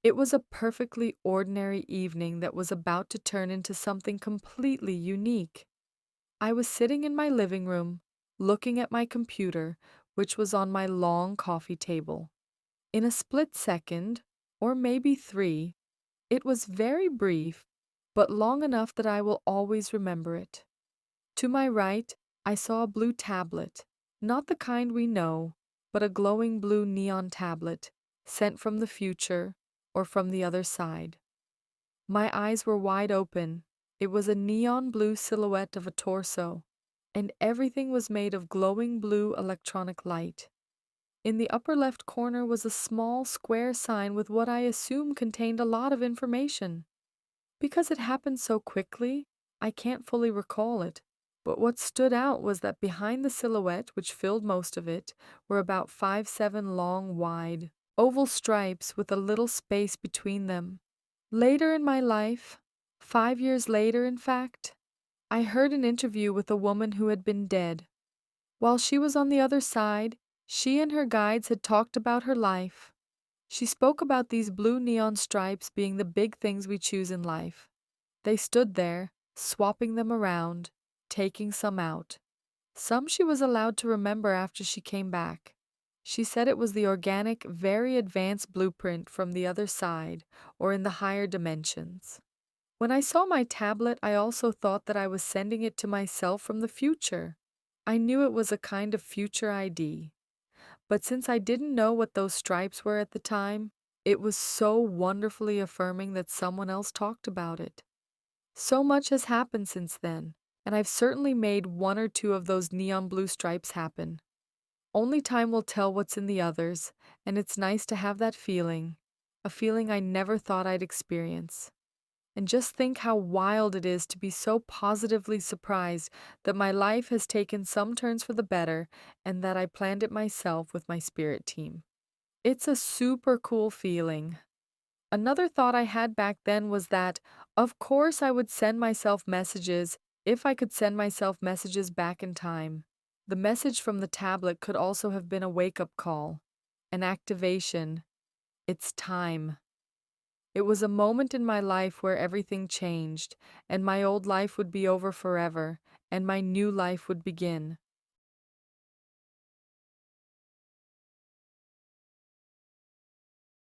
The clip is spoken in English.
It was a perfectly ordinary evening that was about to turn into something completely unique. I was sitting in my living room, looking at my computer, which was on my long coffee table. In a split second, or maybe three, it was very brief, but long enough that I will always remember it. To my right, I saw a blue tablet, not the kind we know, but a glowing blue neon tablet, sent from the future or from the other side. My eyes were wide open. It was a neon blue silhouette of a torso, and everything was made of glowing blue electronic light. In the upper left corner was a small square sign with what I assume contained a lot of information. Because it happened so quickly, I can't fully recall it. But what stood out was that behind the silhouette, which filled most of it, were about 5'7" long, wide, oval stripes with a little space between them. Later in my life, 5 years later, in fact, I heard an interview with a woman who had been dead. While she was on the other side, she and her guides had talked about her life. She spoke about these blue neon stripes being the big things we choose in life. They stood there, swapping them around, taking some out. Some she was allowed to remember after she came back. She said it was the organic, very advanced blueprint from the other side, or in the higher dimensions. When I saw my tablet, I also thought that I was sending it to myself from the future. I knew it was a kind of future ID. But since I didn't know what those stripes were at the time, it was so wonderfully affirming that someone else talked about it. So much has happened since then, and I've certainly made one or two of those neon blue stripes happen. Only time will tell what's in the others, and it's nice to have that feeling, a feeling I never thought I'd experience. And just think how wild it is to be so positively surprised that my life has taken some turns for the better and that I planned it myself with my spirit team. It's a super cool feeling. Another thought I had back then was that, of course, I would send myself messages if I could send myself messages back in time. The message from the tablet could also have been a wake up call, an activation. It's time. It was a moment in my life where everything changed, and my old life would be over forever, and my new life would begin.